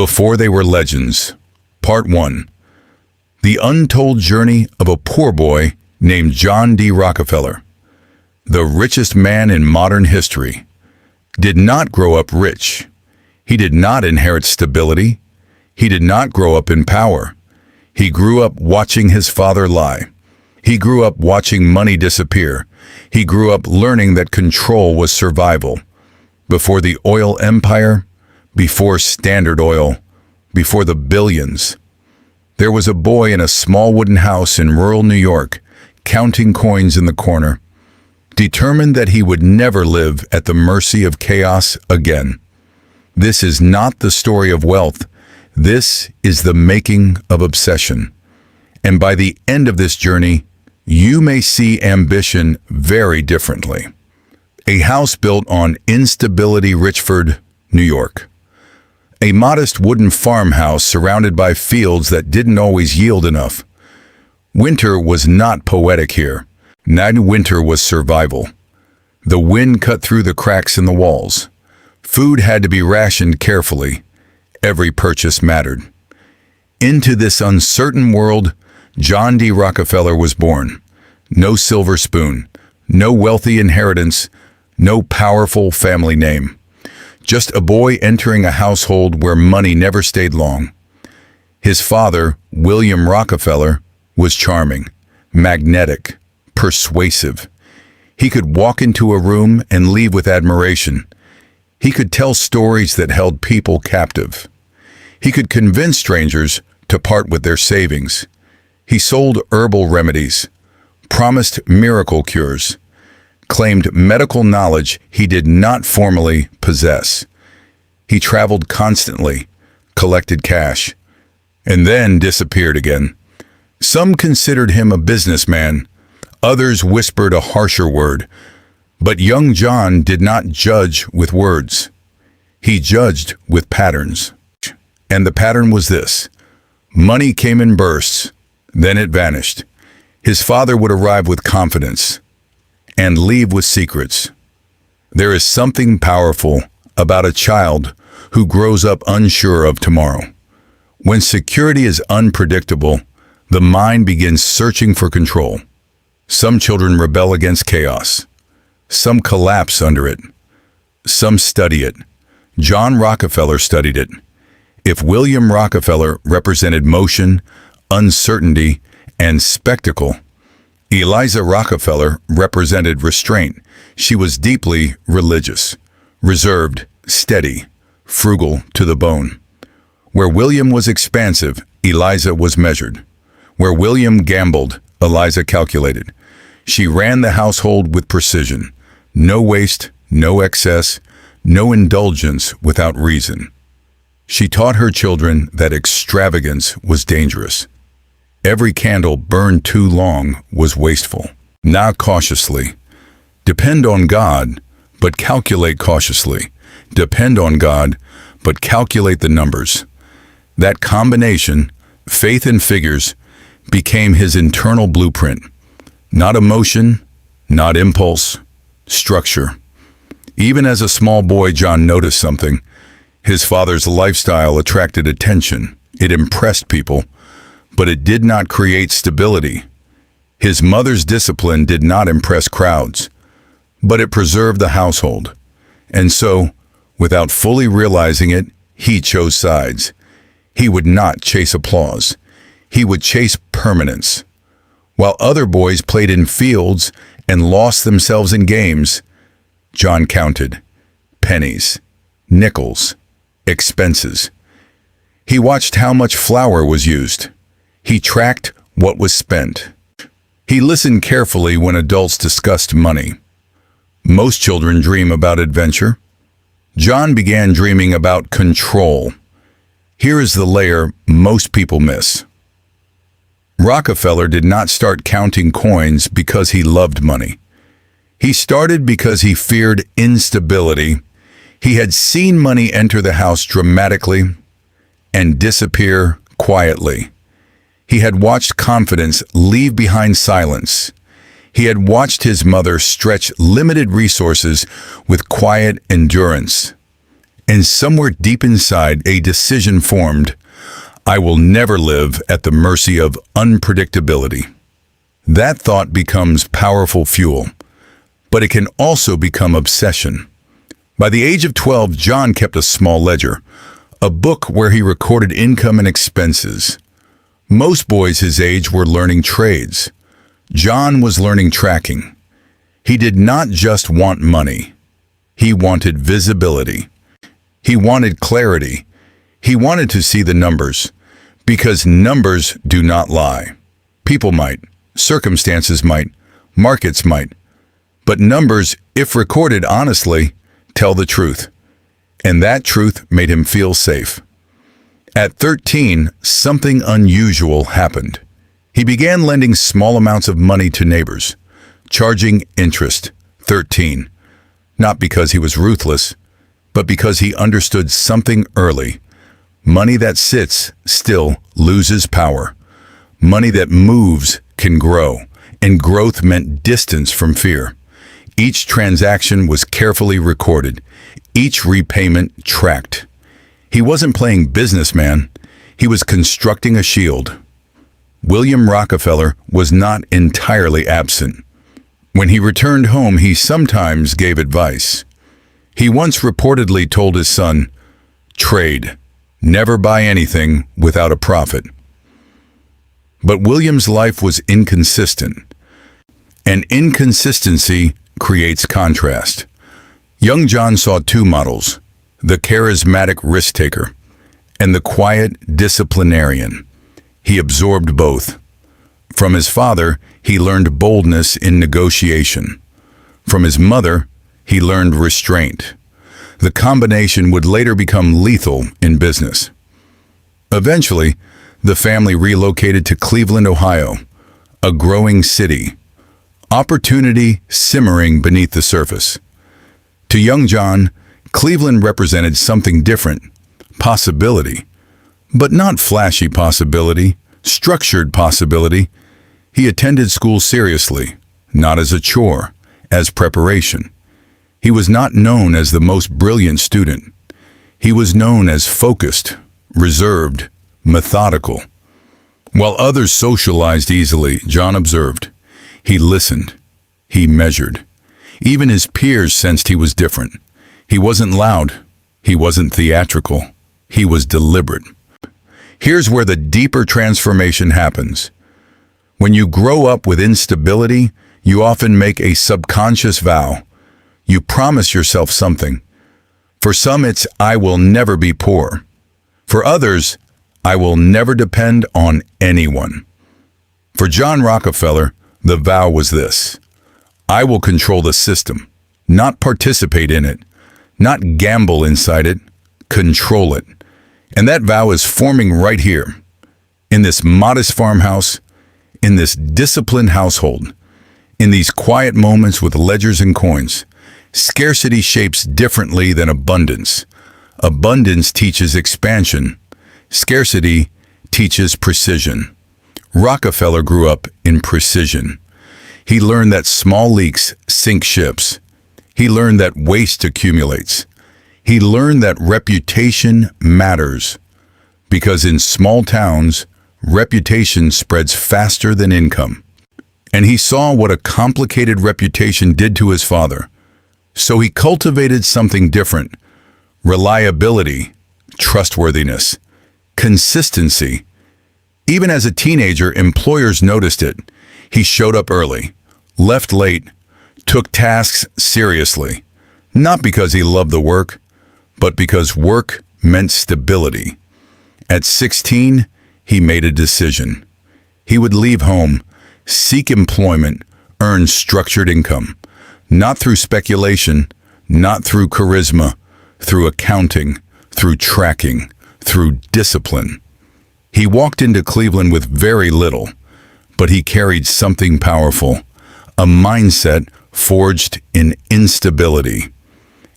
Before they were legends. Part 1. The untold journey of a poor boy named John D. Rockefeller, the richest man in modern history, did not grow up rich. He did not inherit stability. He did not grow up in power. He grew up watching his father lie. He grew up watching money disappear. He grew up learning that control was survival. Before the oil empire, before Standard Oil, before the billions, there was a boy in a small wooden house in rural New York, counting coins in the corner, determined that he would never live at the mercy of chaos again. This is not the story of wealth. This is the making of obsession. And by the end of this journey, you may see ambition very differently. A house built on Instability, Richford, New York. A modest wooden farmhouse surrounded by fields that didn't always yield enough. Winter was not poetic here. Winter was survival. The wind cut through the cracks in the walls. Food had to be rationed carefully. Every purchase mattered. Into this uncertain world, John D. Rockefeller was born. No silver spoon, no wealthy inheritance, no powerful family name. Just a boy entering a household where money never stayed long. His father, William Rockefeller, was charming, magnetic, persuasive. He could walk into a room and leave with admiration. He could tell stories that held people captive. He could convince strangers to part with their savings. He sold herbal remedies, promised miracle cures, claimed medical knowledge he did not formally possess. He traveled constantly, collected cash, and then disappeared again. Some considered him a businessman. Others whispered a harsher word. But young John did not judge with words. He judged with patterns. And the pattern was this. Money came in bursts, then it vanished. His father would arrive with confidence and leave with secrets. There is something powerful about a child who grows up unsure of tomorrow. When security is unpredictable, the mind begins searching for control. Some children rebel against chaos. Some collapse under it. Some study it. John Rockefeller studied it. If William Rockefeller represented motion, uncertainty, and spectacle, Eliza Rockefeller represented restraint. She was deeply religious, reserved, steady, frugal to the bone. Where William was expansive, Eliza was measured. Where William gambled, Eliza calculated. She ran the household with precision. No waste, no excess, no indulgence without reason. She taught her children that extravagance was dangerous. Every candle burned too long was wasteful. Now cautiously. Depend on God, but calculate cautiously. Depend on God, but calculate the numbers. That combination, faith and figures, became his internal blueprint. Not emotion, not impulse, structure. Even as a small boy, John noticed something. His father's lifestyle attracted attention. It impressed people. But it did not create stability. His mother's discipline did not impress crowds, but it preserved the household. And so, without fully realizing it, he chose sides. He would not chase applause. He would chase permanence. While other boys played in fields and lost themselves in games, John counted pennies, nickels, expenses. He watched how much flour was used. He tracked what was spent. He listened carefully when adults discussed money. Most children dream about adventure. John began dreaming about control. Here is the layer most people miss. Rockefeller did not start counting coins because he loved money. He started because he feared instability. He had seen money enter the house dramatically and disappear quietly. He had watched confidence leave behind silence. He had watched his mother stretch limited resources with quiet endurance. And somewhere deep inside, a decision formed: I will never live at the mercy of unpredictability. That thought becomes powerful fuel, but it can also become obsession. By the age of 12, John kept a small ledger, a book where he recorded income and expenses. Most boys his age were learning trades. John was learning tracking. He did not just want money. He wanted visibility. He wanted clarity. He wanted to see the numbers, because numbers do not lie. People might, circumstances might, markets might, but numbers, if recorded honestly, tell the truth. And that truth made him feel safe. At 13, something unusual happened. He began lending small amounts of money to neighbors, charging interest. 13. Not because he was ruthless, but because he understood something early. Money that sits still loses power. Money that moves can grow, and growth meant distance from fear. Each transaction was carefully recorded, each repayment tracked. He wasn't playing businessman, he was constructing a shield. William Rockefeller was not entirely absent. When he returned home, he sometimes gave advice. He once reportedly told his son, "Trade. Never buy anything without a profit." But William's life was inconsistent, and inconsistency creates contrast. Young John saw two models: the charismatic risk-taker and the quiet disciplinarian. He absorbed both. From his father, he learned boldness in negotiation. From his mother, he learned restraint. The combination would later become lethal in business. Eventually, the family relocated to Cleveland, Ohio, a growing city. Opportunity simmering beneath the surface. To young John, Cleveland represented something different: possibility. But not flashy possibility, structured possibility. He attended school seriously, not as a chore, as preparation. He was not known as the most brilliant student. He was known as focused, reserved, methodical. While others socialized easily, John observed. He listened. He measured. Even his peers sensed he was different. He wasn't loud. He wasn't theatrical. He was deliberate. Here's where the deeper transformation happens. When you grow up with instability, you often make a subconscious vow. You promise yourself something. For some, it's, "I will never be poor." For others, "I will never depend on anyone." For John Rockefeller, the vow was this: I will control the system, not participate in it, not gamble inside it, control it. And that vow is forming right here, in this modest farmhouse, in this disciplined household, in these quiet moments with ledgers and coins. Scarcity shapes differently than abundance. Abundance teaches expansion. Scarcity teaches precision. Rockefeller grew up in precision. He learned that small leaks sink ships. He learned that waste accumulates. He learned that reputation matters, because in small towns, reputation spreads faster than income. And he saw what a complicated reputation did to his father. So he cultivated something different: reliability, trustworthiness, consistency. Even as a teenager, employers noticed it. He showed up early, left late, took tasks seriously, not because he loved the work, but because work meant stability. At 16, he made a decision. He would leave home, seek employment, earn structured income, not through speculation, not through charisma, through accounting, through tracking, through discipline. He walked into Cleveland with very little, but he carried something powerful, a mindset forged in instability.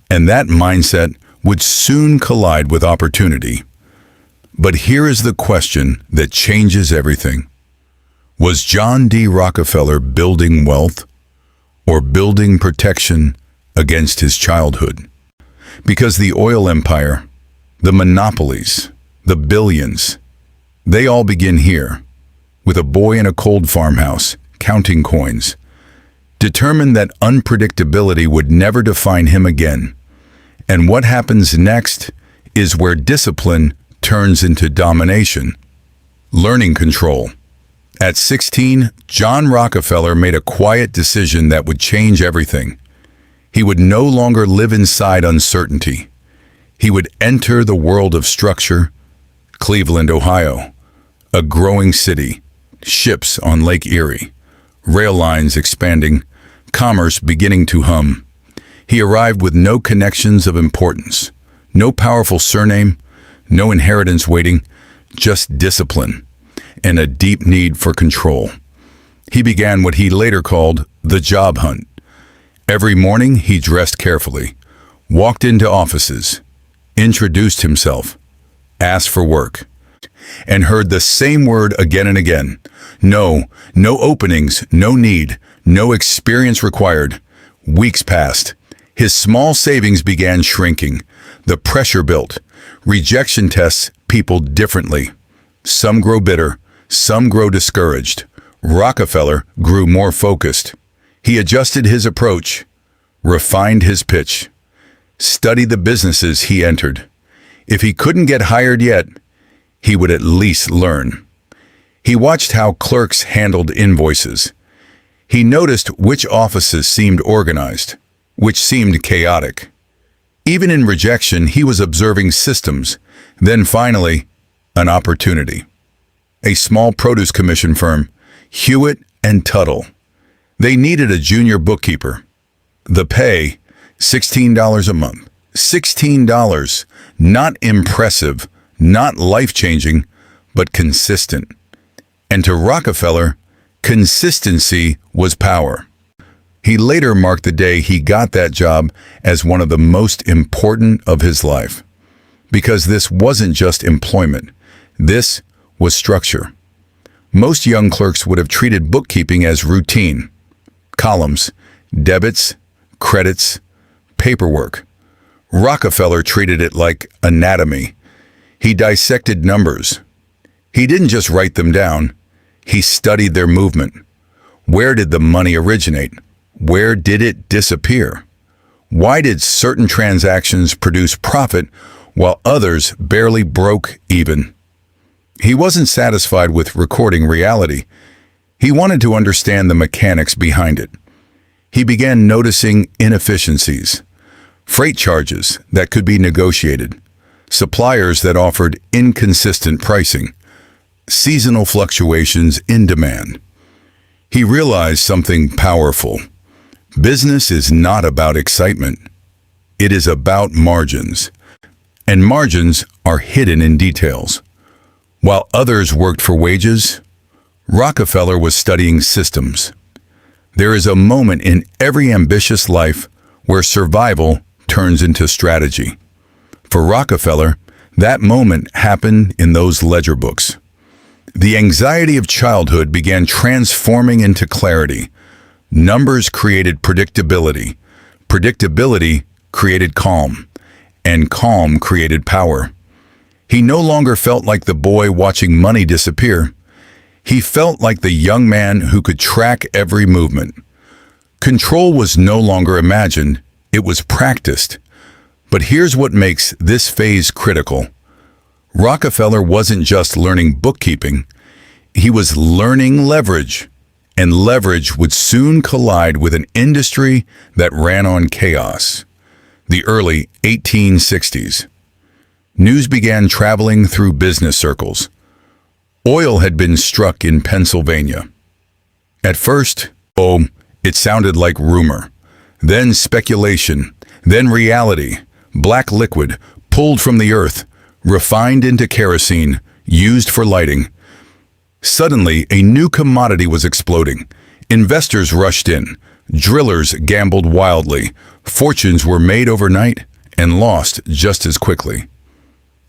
And that mindset would soon collide with opportunity. But here is the question that changes everything. Was John D. Rockefeller building wealth or building protection against his childhood? Because the oil empire, the monopolies, the billions, they all begin here, with a boy in a cold farmhouse, counting coins, determined that unpredictability would never define him again. And what happens next is where discipline turns into domination. Learning control. At 16, John Rockefeller made a quiet decision that would change everything. He would no longer live inside uncertainty. He would enter the world of structure. Cleveland, Ohio, a growing city, ships on Lake Erie, rail lines expanding, commerce beginning to hum. He arrived with no connections of importance, no powerful surname, no inheritance waiting, just discipline and a deep need for control. He began what he later called the job hunt. Every morning he dressed carefully, walked into offices, introduced himself, asked for work, and heard the same word again and again. No, no openings, no need, no experience required. Weeks passed. His small savings began shrinking. The pressure built. Rejection tests people differently. Some grow bitter, some grow discouraged. Rockefeller grew more focused. He adjusted his approach, refined his pitch, studied the businesses he entered. If he couldn't get hired yet, he would at least learn. He watched how clerks handled invoices. He noticed which offices seemed organized, which seemed chaotic. Even in rejection, he was observing systems. Then finally, an opportunity. A small produce commission firm, Hewitt and Tuttle. They needed a junior bookkeeper. The pay, $16 a month. $16, not impressive, not life-changing, but consistent. And to Rockefeller, consistency was power. He later marked the day he got that job as one of the most important of his life. Because this wasn't just employment. This was structure. Most young clerks would have treated bookkeeping as routine. Columns, debits, credits, paperwork. Rockefeller treated it like anatomy. He dissected numbers. He didn't just write them down. He studied their movement. Where did the money originate? Where did it disappear? Why did certain transactions produce profit while others barely broke even? He wasn't satisfied with recording reality. He wanted to understand the mechanics behind it. He began noticing inefficiencies, freight charges that could be negotiated, suppliers that offered inconsistent pricing, seasonal fluctuations in demand. He realized something powerful. Business is not about excitement. It is about margins. And margins are hidden in details. While others worked for wages, Rockefeller was studying systems. There is a moment in every ambitious life where survival turns into strategy. For Rockefeller, that moment happened in those ledger books. The anxiety of childhood began transforming into clarity. Numbers created predictability. Predictability created calm. And calm created power. He no longer felt like the boy watching money disappear. He felt like the young man who could track every movement. Control was no longer imagined, it was practiced. But here's what makes this phase critical. Rockefeller wasn't just learning bookkeeping, he was learning leverage. And leverage would soon collide with an industry that ran on chaos. The early 1860s. News began traveling through business circles. Oil had been struck in Pennsylvania. At first, it sounded like rumor. Then speculation. Then reality. Black liquid, pulled from the earth, refined into kerosene, used for lighting. Suddenly, a new commodity was exploding. Investors rushed in. Drillers gambled wildly. Fortunes were made overnight and lost just as quickly.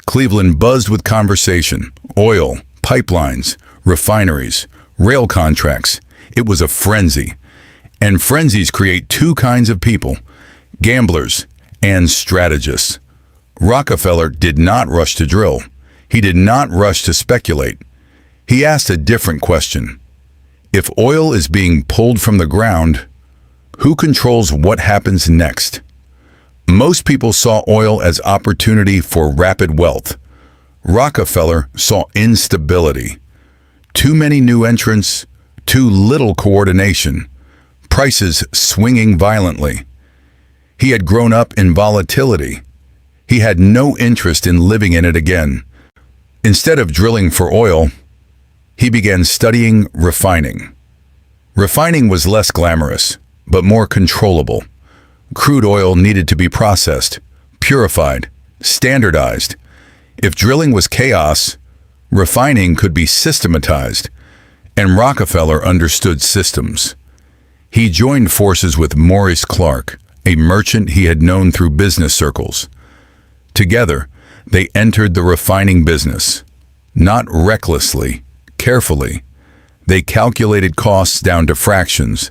Cleveland buzzed with conversation. Oil, pipelines, refineries, rail contracts. It was a frenzy. And frenzies create two kinds of people, gamblers and strategist. Rockefeller did not rush to drill. He did not rush to speculate. He asked a different question. If oil is being pulled from the ground, who controls what happens next? Most people saw oil as opportunity for rapid wealth. Rockefeller saw instability. Too many new entrants, too little coordination, prices swinging violently. He had grown up in volatility. He had no interest in living in it again. Instead of drilling for oil, he began studying refining. Refining was less glamorous, but more controllable. Crude oil needed to be processed, purified, standardized. If drilling was chaos, refining could be systematized, and Rockefeller understood systems. He joined forces with Maurice Clark, a merchant he had known through business circles. Together, they entered the refining business. Not recklessly, carefully. They calculated costs down to fractions,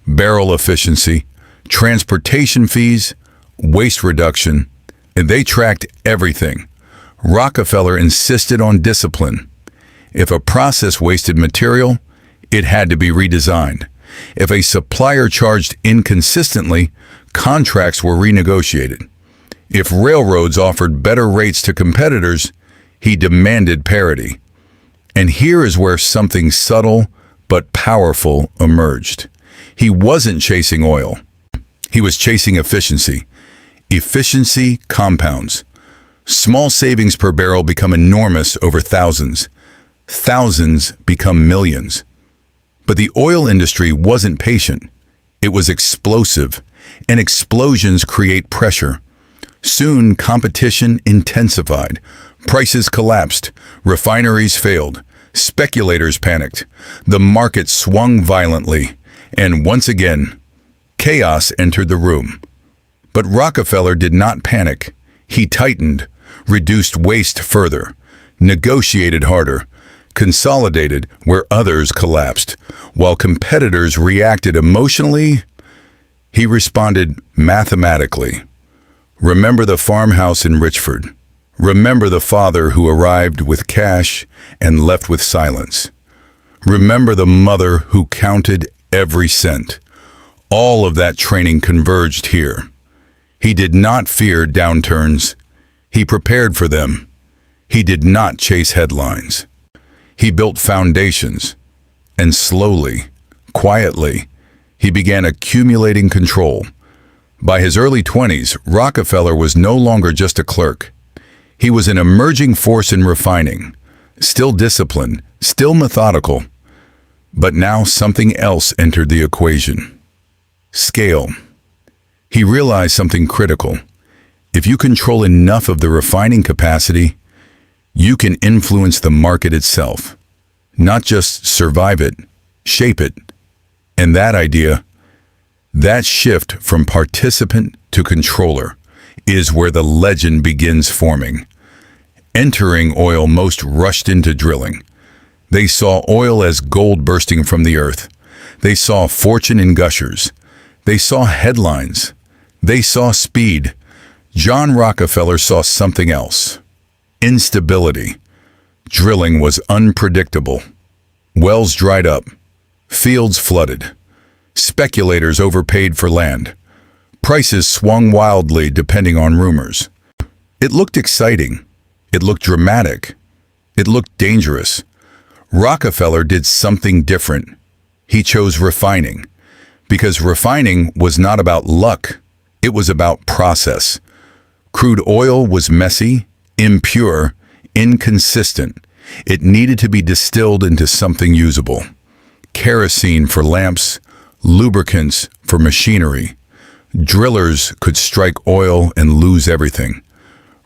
barrel efficiency, transportation fees, waste reduction, and they tracked everything. Rockefeller insisted on discipline. If a process wasted material, it had to be redesigned. If a supplier charged inconsistently, contracts were renegotiated. If railroads offered better rates to competitors, he demanded parity. And here is where something subtle but powerful emerged. He wasn't chasing oil. He was chasing efficiency. Efficiency compounds. Small savings per barrel become enormous over thousands. Thousands become millions. But the oil industry wasn't patient. It was explosive, and explosions create pressure. Soon, competition intensified. Prices collapsed. Refineries failed. Speculators panicked. The market swung violently. And once again, chaos entered the room. But Rockefeller did not panic. He tightened, reduced waste further, negotiated harder, consolidated where others collapsed. While competitors reacted emotionally, he responded mathematically. Remember the farmhouse in Richford. Remember the father who arrived with cash and left with silence. Remember the mother who counted every cent. All of that training converged here. He did not fear downturns. He prepared for them. He did not chase headlines. He built foundations, and slowly, quietly, he began accumulating control. By his early 20s, Rockefeller was no longer just a clerk. He was an emerging force in refining, still disciplined, still methodical. But now something else entered the equation. Scale. He realized something critical. If you control enough of the refining capacity, you can influence the market itself. Not just survive it, shape it. And that idea, that shift from participant to controller, is where the legend begins forming. Entering oil, most rushed into drilling. They saw oil as gold bursting from the earth. They saw fortune in gushers. They saw headlines. They saw speed. John Rockefeller saw something else. Instability. Drilling was unpredictable. Wells dried up. Fields flooded. Speculators overpaid for land. Prices swung wildly depending on rumors. It looked exciting. It looked dramatic. It looked dangerous. Rockefeller did something different. He chose refining. Because refining was not about luck. It was about process. Crude oil was messy, impure, inconsistent. It needed to be distilled into something usable. Kerosene for lamps, lubricants for machinery. Drillers could strike oil and lose everything.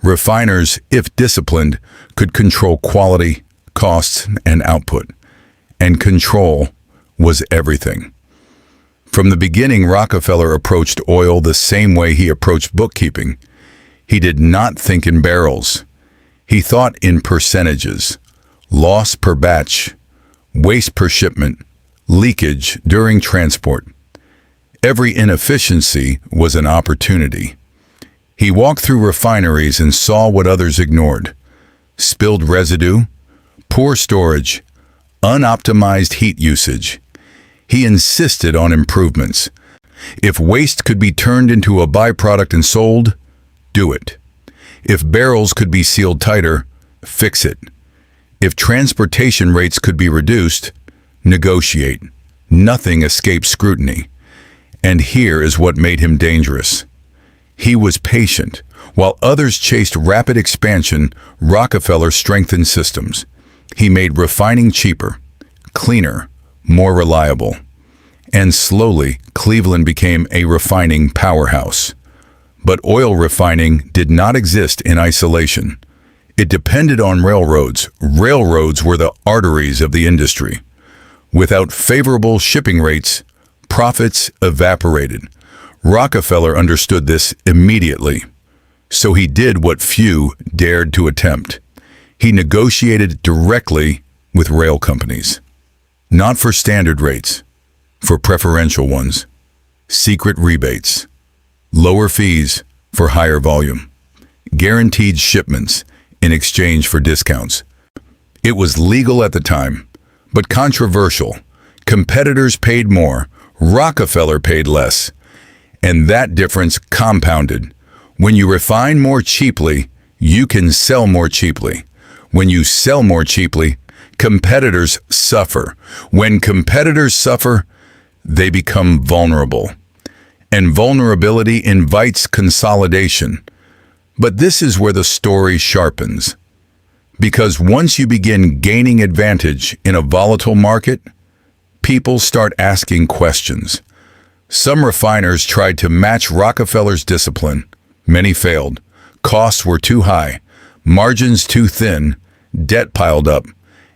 Refiners, if disciplined, could control quality, costs, and output. And control was everything. From the beginning, Rockefeller approached oil the same way he approached bookkeeping. He did not think in barrels. He thought in percentages. Loss per batch, waste per shipment, leakage during transport. Every inefficiency was an opportunity. He walked through refineries and saw what others ignored: spilled residue, poor storage, unoptimized heat usage. He insisted on improvements. If waste could be turned into a byproduct and sold, do it. If barrels could be sealed tighter, fix it. If transportation rates could be reduced, negotiate. Nothing escaped scrutiny. And here is what made him dangerous. He was patient. While others chased rapid expansion, Rockefeller strengthened systems. He made refining cheaper, cleaner, more reliable. And slowly, Cleveland became a refining powerhouse. But oil refining did not exist in isolation. It depended on railroads. Railroads were the arteries of the industry. Without favorable shipping rates, profits evaporated. Rockefeller understood this immediately. So he did what few dared to attempt. He negotiated directly with rail companies. Not for standard rates, for preferential ones. Secret rebates. Lower fees for higher volume. Guaranteed shipments in exchange for discounts. It was legal at the time, but controversial. Competitors paid more, Rockefeller paid less. And that difference compounded. When you refine more cheaply, you can sell more cheaply. When you sell more cheaply, competitors suffer. When competitors suffer, they become vulnerable. And vulnerability invites consolidation. But this is where the story sharpens. Because once you begin gaining advantage in a volatile market, people start asking questions. Some refiners tried to match Rockefeller's discipline. Many failed. Costs were too high, margins too thin, debt piled up,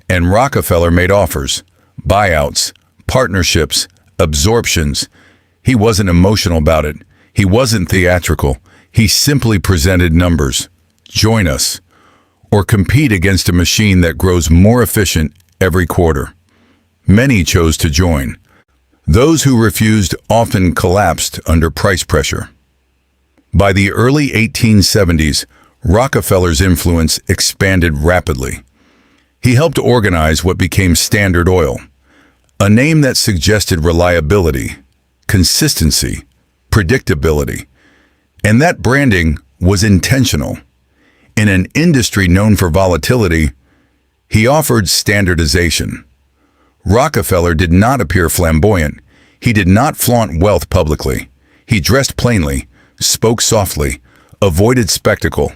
and Rockefeller made offers, buyouts, partnerships, absorptions. He wasn't emotional about it. He wasn't theatrical. He simply presented numbers. Join us, or compete against a machine that grows more efficient every quarter. Many chose to join. Those who refused often collapsed under price pressure. By the early 1870s, Rockefeller's influence expanded rapidly. He helped organize what became Standard Oil, a name that suggested reliability, consistency, predictability. And that branding was intentional. In an industry known for volatility, he offered standardization. Rockefeller did not appear flamboyant. He did not flaunt wealth publicly. He dressed plainly, spoke softly, avoided spectacle.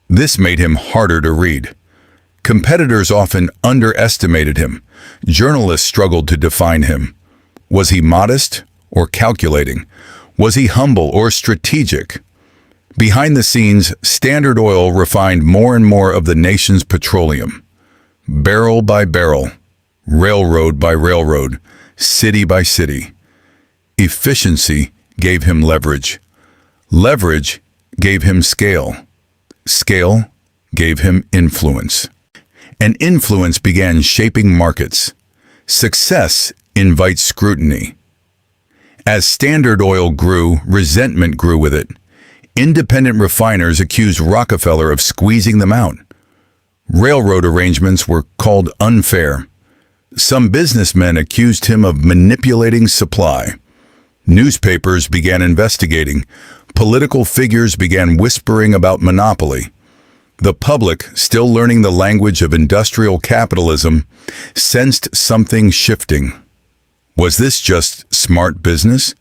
This made him harder to read. Competitors often underestimated him. Journalists struggled to define him. Was he modest or calculating? Was he humble or strategic? Behind the scenes, Standard Oil refined more and more of the nation's petroleum. Barrel by barrel, railroad by railroad, city by city. Efficiency gave him leverage. Leverage gave him scale. Scale gave him influence. And influence began shaping markets. Success invites scrutiny. As Standard Oil grew, resentment grew with it. Independent refiners accused Rockefeller of squeezing them out. Railroad arrangements were called unfair. Some businessmen accused him of manipulating supply. Newspapers began investigating. Political figures began whispering about monopoly. The public, still learning the language of industrial capitalism, sensed something shifting. Was this just smart business?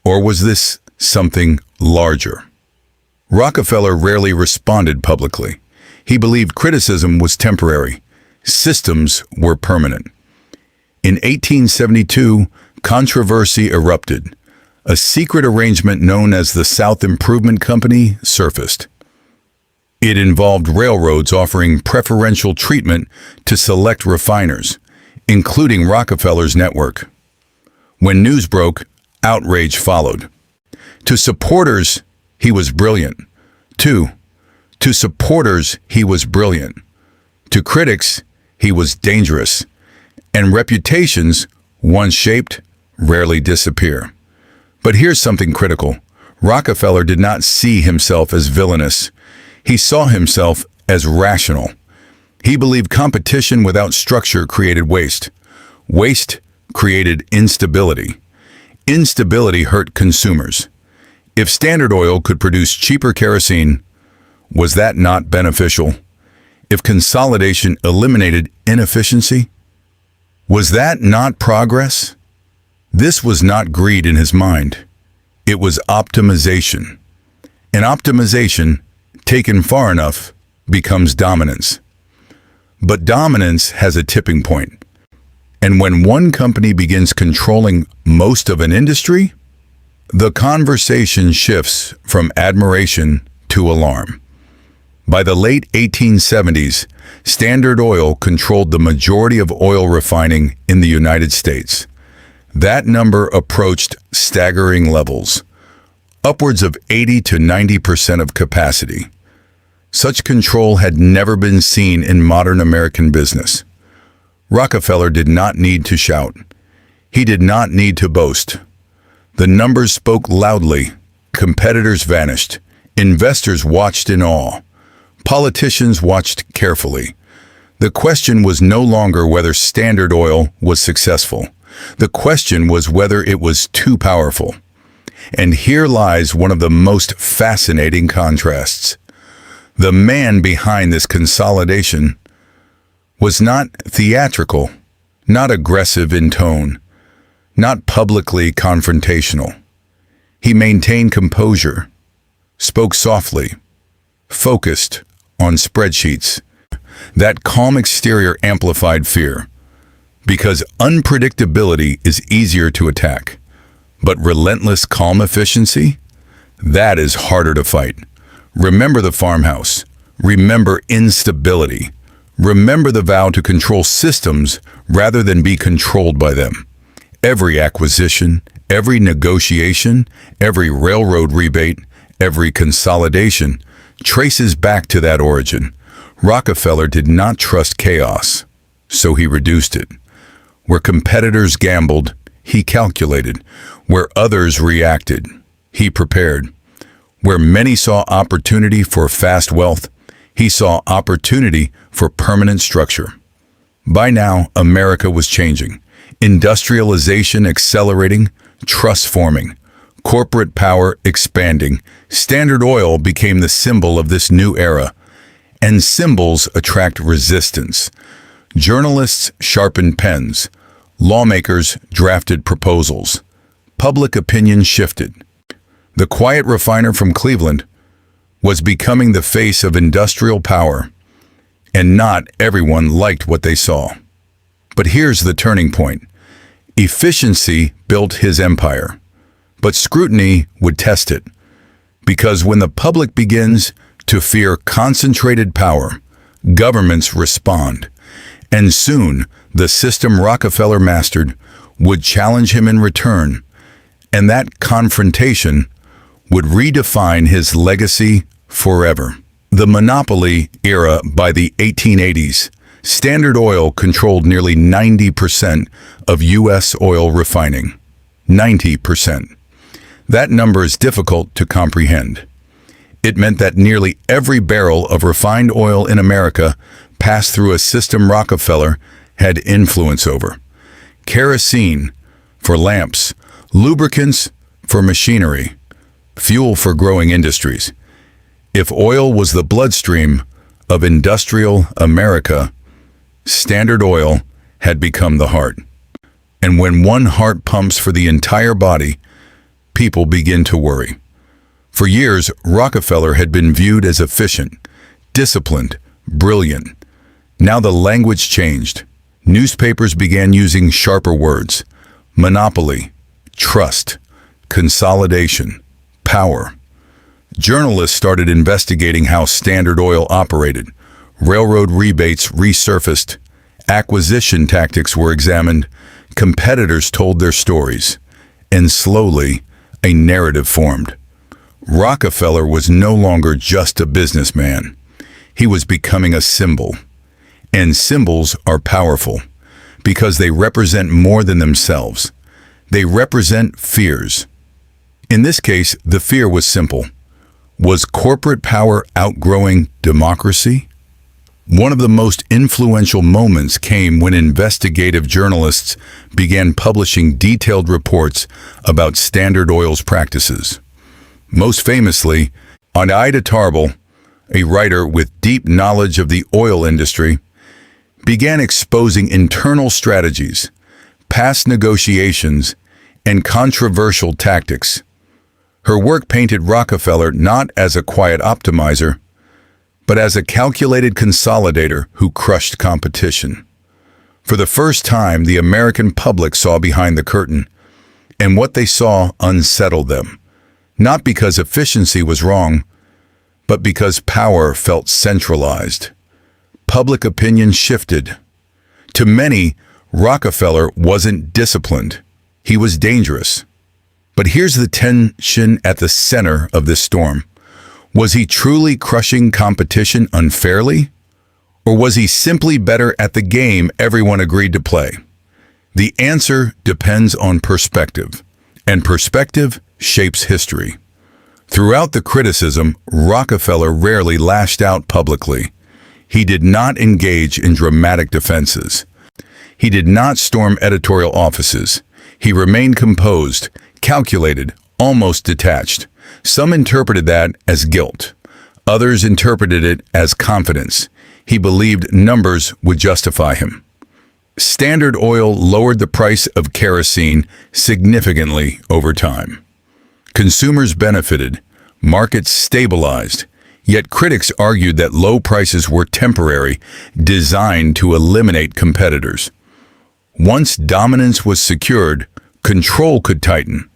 Or was this something larger? Rockefeller rarely responded publicly. He believed criticism was temporary. Systems were permanent. In 1872, controversy erupted. A secret arrangement known as the South Improvement Company surfaced. It involved railroads offering preferential treatment to select refiners, including Rockefeller's network. When news broke, outrage followed. To supporters, he was brilliant. To supporters, he was brilliant. To critics, he was dangerous. And reputations, once shaped, rarely disappear. But here's something critical. Rockefeller did not see himself as villainous. He saw himself as rational. He believed competition without structure created waste. Waste created instability. Instability hurt consumers. If Standard Oil could produce cheaper kerosene, was that not beneficial? If consolidation eliminated inefficiency, was that not progress? This was not greed in his mind. It was optimization. And optimization, taken far enough, becomes dominance. But dominance has a tipping point. And when one company begins controlling most of an industry, the conversation shifts from admiration to alarm. By the late 1870s, Standard Oil controlled the majority of oil refining in the United States. That number approached staggering levels, upwards of 80 to 90% of capacity. Such control had never been seen in modern American business. Rockefeller did not need to shout. He did not need to boast. The numbers spoke loudly. Competitors vanished. Investors watched in awe. Politicians watched carefully. The question was no longer whether Standard Oil was successful. The question was whether it was too powerful. And here lies one of the most fascinating contrasts. The man behind this consolidation was not theatrical, not aggressive in tone, not publicly confrontational. He maintained composure, spoke softly, focused on spreadsheets. That calm exterior amplified fear, because unpredictability is easier to attack. But relentless calm efficiency? That is harder to fight. Remember the farmhouse. Remember instability. Remember the vow to control systems rather than be controlled by them. Every acquisition, every negotiation, every railroad rebate, every consolidation traces back to that origin. Rockefeller did not trust chaos, so he reduced it. Where competitors gambled, he calculated. Where others reacted, he prepared. Where many saw opportunity for fast wealth, he saw opportunity for permanent structure. By now, America was changing. Industrialization accelerating, trust forming, corporate power expanding. Standard Oil became the symbol of this new era. And symbols attract resistance. Journalists sharpened pens. Lawmakers drafted proposals. Public opinion shifted. The quiet refiner from Cleveland was becoming the face of industrial power, and not everyone liked what they saw. But here's the turning point. Efficiency built his empire, but scrutiny would test it. Because when the public begins to fear concentrated power, governments respond. And soon, the system Rockefeller mastered would challenge him in return, and that confrontation would redefine his legacy forever. The monopoly era. By the 1880s, Standard Oil controlled nearly 90% of U.S. oil refining. 90%. That number is difficult to comprehend. It meant that nearly every barrel of refined oil in America passed through a system Rockefeller had influence over. Kerosene for lamps, lubricants for machinery, fuel for growing industries. If oil was the bloodstream of industrial America, Standard Oil had become the heart. And when one heart pumps for the entire body, people begin to worry. For years, Rockefeller had been viewed as efficient, disciplined, brilliant. Now the language changed. Newspapers began using sharper words. Monopoly, trust, consolidation, power. Journalists started investigating how Standard Oil operated. Railroad rebates resurfaced. Acquisition tactics were examined. Competitors told their stories. And slowly, a narrative formed. Rockefeller was no longer just a businessman. He was becoming a symbol. And symbols are powerful because they represent more than themselves. They represent fears. In this case, the fear was simple. Was corporate power outgrowing democracy? One of the most influential moments came when investigative journalists began publishing detailed reports about Standard Oil's practices. Most famously, Ida Tarbell, a writer with deep knowledge of the oil industry, began exposing internal strategies, past negotiations, and controversial tactics. Her work painted Rockefeller not as a quiet optimizer, but as a calculated consolidator who crushed competition. For the first time, the American public saw behind the curtain, and what they saw unsettled them, not because efficiency was wrong, but because power felt centralized. Public opinion shifted. To many, Rockefeller wasn't disciplined. He was dangerous. But here's the tension at the center of this storm. Was he truly crushing competition unfairly? Or was he simply better at the game everyone agreed to play? The answer depends on perspective, and perspective shapes history. Throughout the criticism, Rockefeller rarely lashed out publicly. He did not engage in dramatic defenses. He did not storm editorial offices. He remained composed, calculated, almost detached. Some interpreted that as guilt. Others interpreted it as confidence. He believed numbers would justify him. Standard Oil lowered the price of kerosene significantly over time. Consumers benefited, markets stabilized, yet critics argued that low prices were temporary, designed to eliminate competitors. Once dominance was secured, control could tighten.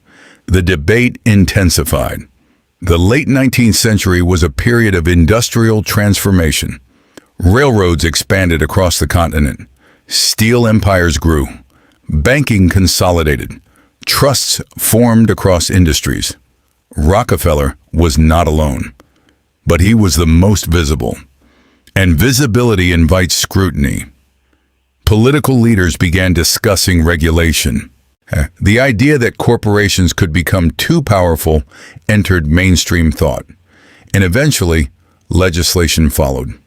The debate intensified. The late 19th century was a period of industrial transformation. Railroads expanded across the continent. Steel empires grew. Banking consolidated. Trusts formed across industries. Rockefeller was not alone, but he was the most visible. And visibility invites scrutiny. Political leaders began discussing regulation. The idea that corporations could become too powerful entered mainstream thought, and eventually, legislation followed.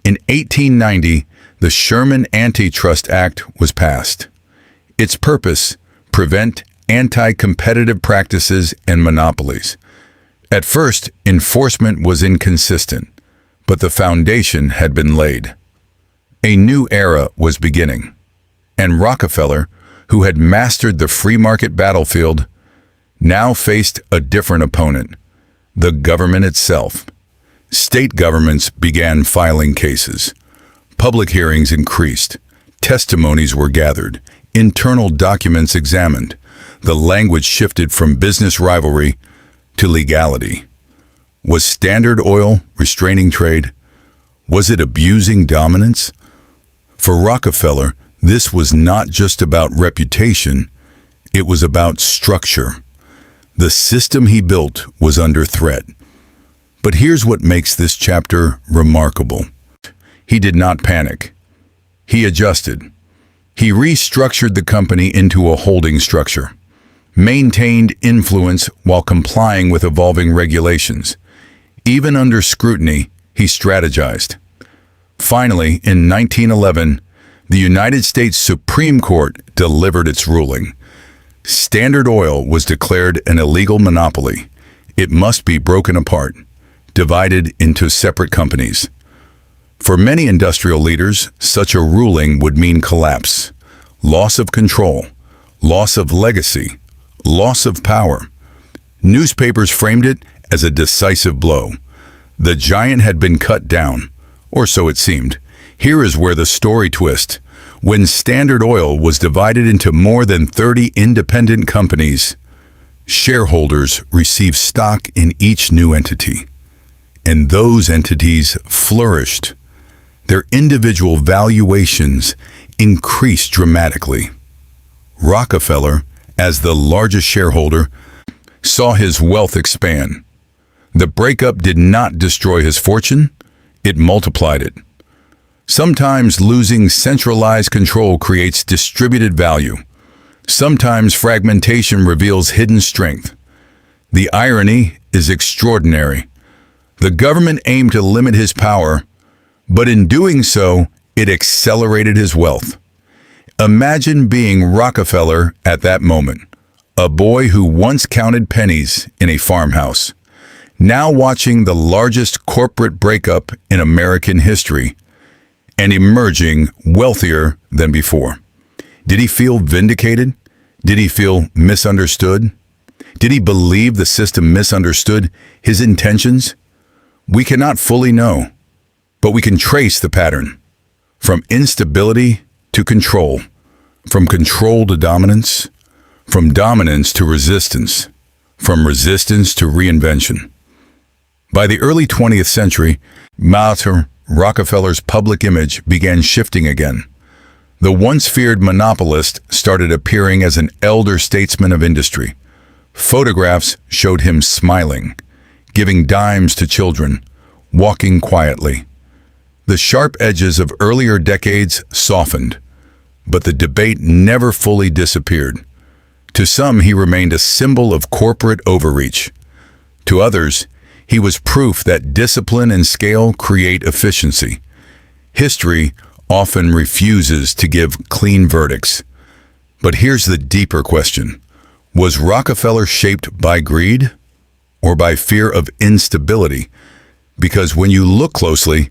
In 1890, the Sherman Antitrust Act was passed. Its purpose: prevent anti-competitive practices and monopolies. At first, enforcement was inconsistent, but the foundation had been laid. A new era was beginning, and Rockefeller, who had mastered the free market battlefield, now faced a different opponent: the government itself. State governments began filing cases. Public hearings increased. Testimonies were gathered. Internal documents examined. The language shifted from business rivalry to legality. Was Standard Oil restraining trade? Was it abusing dominance? For Rockefeller, this was not just about reputation, it was about structure. The system he built was under threat. But here's what makes this chapter remarkable. He did not panic. He adjusted. He restructured the company into a holding structure, maintained influence while complying with evolving regulations. Even under scrutiny, he strategized. Finally, in 1911, the United States Supreme Court delivered its ruling. Standard Oil was declared an illegal monopoly. It must be broken apart, divided into separate companies. For many industrial leaders, such a ruling would mean collapse, loss of control, loss of legacy, loss of power. Newspapers framed it as a decisive blow. The giant had been cut down, or so it seemed. Here is where the story twists. When Standard Oil was divided into more than 30 independent companies, shareholders received stock in each new entity. And those entities flourished. Their individual valuations increased dramatically. Rockefeller, as the largest shareholder, saw his wealth expand. The breakup did not destroy his fortune, it multiplied it. Sometimes losing centralized control creates distributed value. Sometimes fragmentation reveals hidden strength. The irony is extraordinary. The government aimed to limit his power, but in doing so, it accelerated his wealth. Imagine being Rockefeller at that moment, a boy who once counted pennies in a farmhouse, now watching the largest corporate breakup in American history, and emerging wealthier than before. Did he feel vindicated? Did he feel misunderstood? Did he believe the system misunderstood his intentions? We cannot fully know, but we can trace the pattern. From instability to control, from control to dominance, from dominance to resistance, from resistance to reinvention. By the early 20th century, Rockefeller's public image began shifting again. The once feared monopolist started appearing as an elder statesman of industry. Photographs showed him smiling, giving dimes to children, walking quietly. The sharp edges of earlier decades softened, but the debate never fully disappeared. To some, he remained a symbol of corporate overreach. To others, he was proof that discipline and scale create efficiency. History often refuses to give clean verdicts. But here's the deeper question. Was Rockefeller shaped by greed or by fear of instability? Because when you look closely,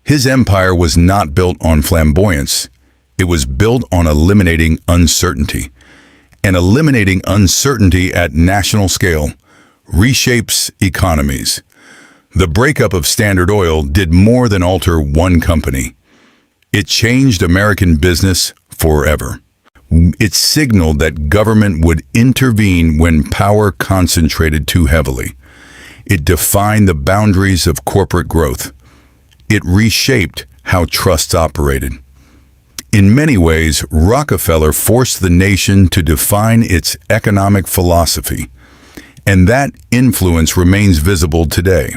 his empire was not built on flamboyance. It was built on eliminating uncertainty. And eliminating uncertainty at national scale reshapes economies. The breakup of Standard Oil did more than alter one company. It changed American business forever. It signaled that government would intervene when power concentrated too heavily. It defined the boundaries of corporate growth. It reshaped how trusts operated. In many ways, Rockefeller forced the nation to define its economic philosophy, and that influence remains visible today.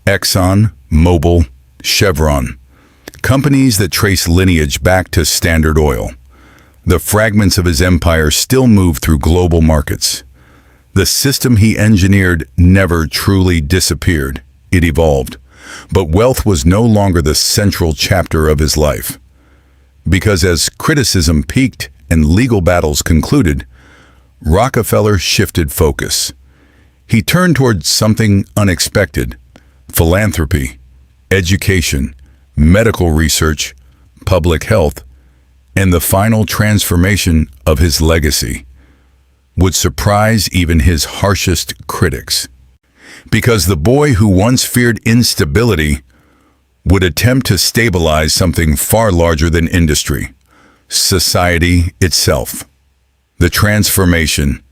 Exxon, Mobil, Chevron, companies that trace lineage back to Standard Oil. The fragments of his empire still move through global markets. The system he engineered never truly disappeared. It evolved. But wealth was no longer the central chapter of his life. Because as criticism peaked and legal battles concluded, Rockefeller shifted focus. He turned towards something unexpected: philanthropy, education, medical research, public health, and the final transformation of his legacy would surprise even his harshest critics. Because the boy who once feared instability would attempt to stabilize something far larger than industry, society itself. The transformation.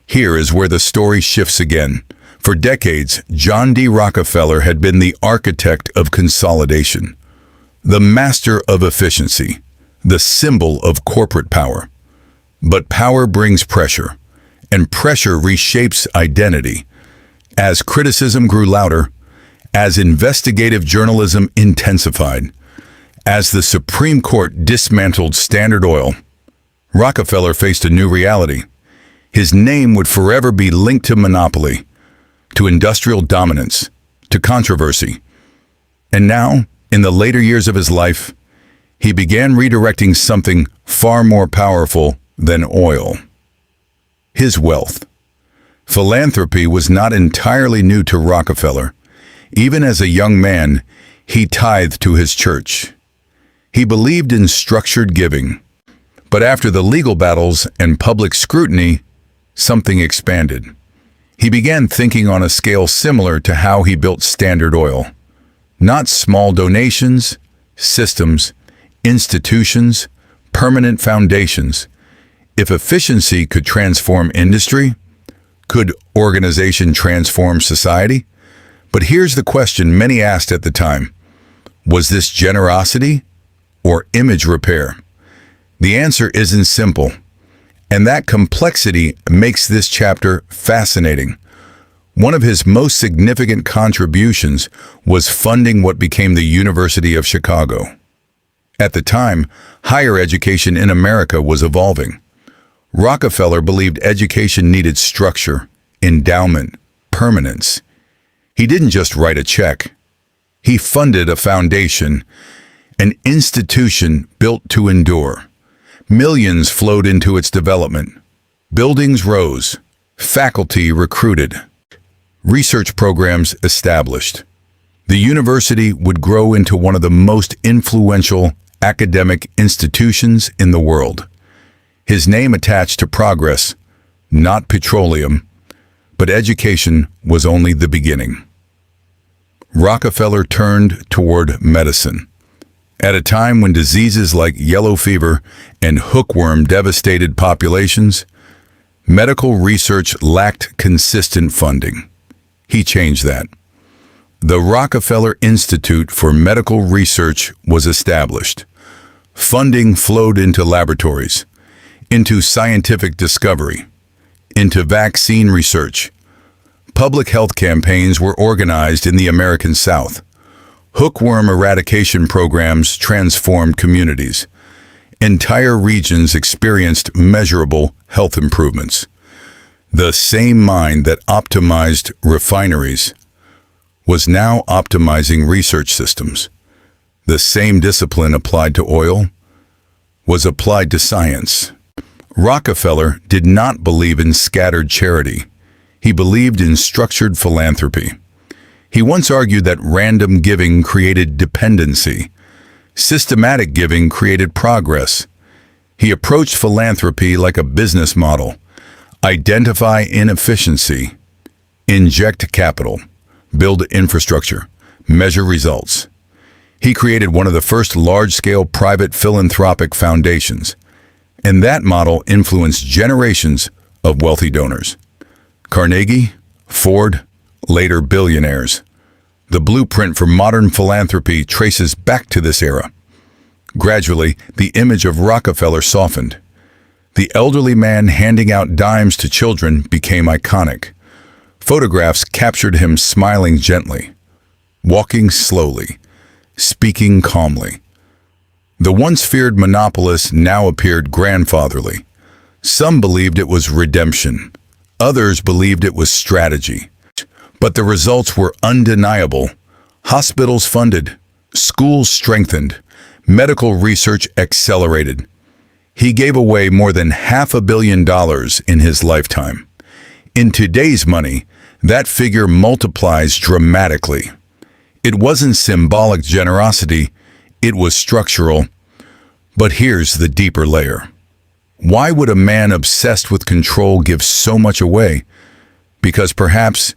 Here is where the story shifts again. For decades, John D. Rockefeller had been the architect of consolidation, the master of efficiency, the symbol of corporate power. But power brings pressure, and pressure reshapes identity. As criticism grew louder, as investigative journalism intensified, as the Supreme Court dismantled Standard Oil, Rockefeller faced a new reality. His name would forever be linked to monopoly, to industrial dominance, to controversy. And now, in the later years of his life, he began redirecting something far more powerful than oil: his wealth. Philanthropy was not entirely new to Rockefeller. Even as a young man, he tithed to his church. He believed in structured giving. But after the legal battles and public scrutiny, something expanded. He began thinking on a scale similar to how he built Standard Oil. Not small donations, systems, institutions, permanent foundations. If efficiency could transform industry, could organization transform society? But here's the question many asked at the time: was this generosity or image repair? The answer isn't simple, and that complexity makes this chapter fascinating. One of his most significant contributions was funding what became the University of Chicago. At the time, higher education in America was evolving. Rockefeller believed education needed structure, endowment, permanence. He didn't just write a check. He funded a foundation, an institution built to endure. Millions flowed into its development. Buildings rose, faculty recruited, research programs established. The university would grow into one of the most influential academic institutions in the world. His name attached to progress, not petroleum, but education was only the beginning. Rockefeller turned toward medicine. At a time when diseases like yellow fever and hookworm devastated populations, medical research lacked consistent funding. He changed that. The Rockefeller Institute for Medical Research was established. Funding flowed into laboratories, into scientific discovery, into vaccine research. Public health campaigns were organized in the American South. Hookworm eradication programs transformed communities. Entire regions experienced measurable health improvements. The same mind that optimized refineries was now optimizing research systems. The same discipline applied to oil was applied to science. Rockefeller did not believe in scattered charity. He believed in structured philanthropy. He once argued that random giving created dependency. Systematic giving created progress. He approached philanthropy like a business model. Identify inefficiency, inject capital, build infrastructure, measure results. He created one of the first large-scale private philanthropic foundations, and that model influenced generations of wealthy donors. Carnegie, Ford, later billionaires. The blueprint for modern philanthropy traces back to this era. Gradually, the image of Rockefeller softened. The elderly man handing out dimes to children became iconic. Photographs captured him smiling gently, walking slowly, speaking calmly. The once feared monopolist now appeared grandfatherly. Some believed it was redemption. Others believed it was strategy. But the results were undeniable. Hospitals funded, schools strengthened, medical research accelerated. He gave away more than $500 million in his lifetime. In today's money, that figure multiplies dramatically. It wasn't symbolic generosity, it was structural. But here's the deeper layer. Why would a man obsessed with control give so much away? Because perhaps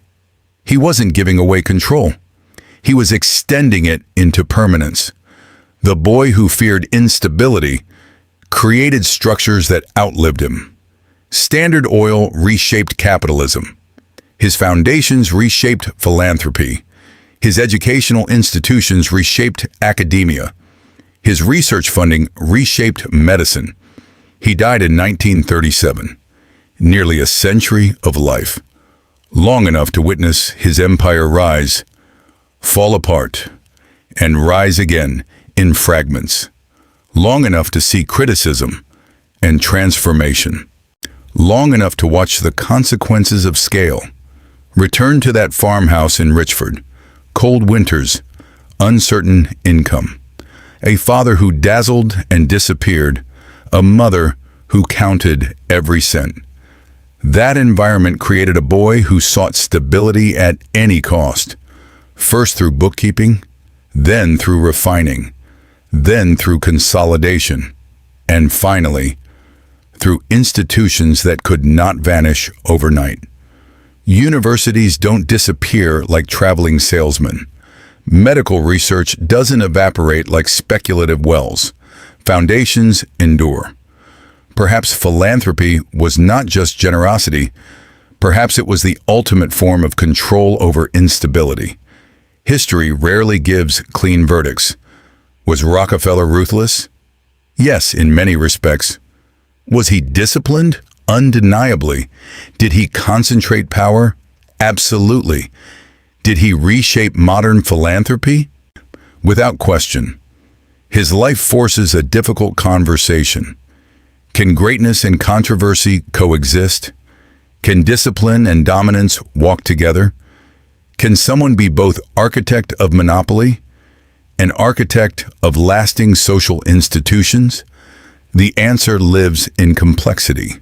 he wasn't giving away control. He was extending it into permanence. The boy who feared instability created structures that outlived him. Standard Oil reshaped capitalism. His foundations reshaped philanthropy. His educational institutions reshaped academia. His research funding reshaped medicine. He died in 1937, nearly a century of life, long enough to witness his empire rise, fall apart, and rise again in fragments, long enough to see criticism and transformation, long enough to watch the consequences of scale. Return to that farmhouse in Richford, cold winters, uncertain income, a father who dazzled and disappeared, a mother who counted every cent. That environment created a boy who sought stability at any cost, first through bookkeeping, then through refining, then through consolidation, and finally, through institutions that could not vanish overnight. Universities don't disappear like traveling salesmen. Medical research doesn't evaporate like speculative wells. Foundations endure. Perhaps philanthropy was not just generosity. Perhaps it was the ultimate form of control over instability. History rarely gives clean verdicts. Was Rockefeller ruthless? Yes, in many respects. Was he disciplined? Undeniably. Did he concentrate power? Absolutely. Did he reshape modern philanthropy? Without question. His life forces a difficult conversation. Can greatness and controversy coexist? Can discipline and dominance walk together? Can someone be both architect of monopoly and architect of lasting social institutions? The answer lives in complexity.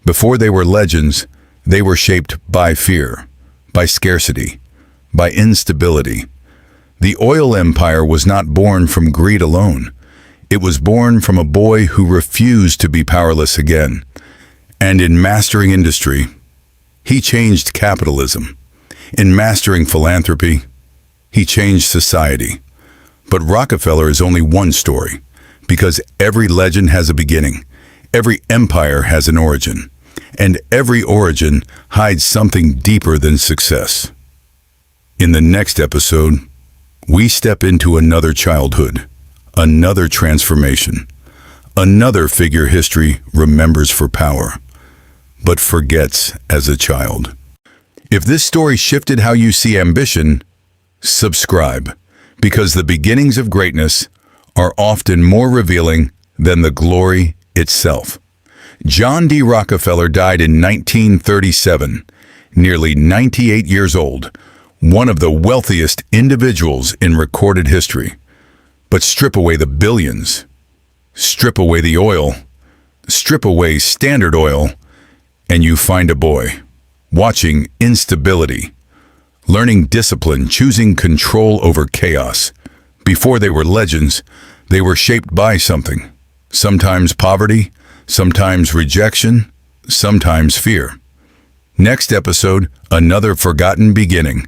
Before they were legends, they were shaped by fear, by scarcity, by instability. The oil empire was not born from greed alone. It was born from a boy who refused to be powerless again. And in mastering industry, he changed capitalism. In mastering philanthropy, he changed society. But Rockefeller is only one story, because every legend has a beginning, every empire has an origin, and every origin hides something deeper than success. In the next episode, we step into another childhood, another transformation, another figure history remembers for power, but forgets as a child. If this story shifted how you see ambition, subscribe, because the beginnings of greatness are often more revealing than the glory itself. John D. Rockefeller died in 1937, nearly 98 years old, one of the wealthiest individuals in recorded history. But strip away the billions, strip away the oil, strip away Standard Oil, and you find a boy watching instability, learning discipline, choosing control over chaos. Before they were legends, they were shaped by something. Sometimes poverty, sometimes rejection, sometimes fear. Next episode, another forgotten beginning.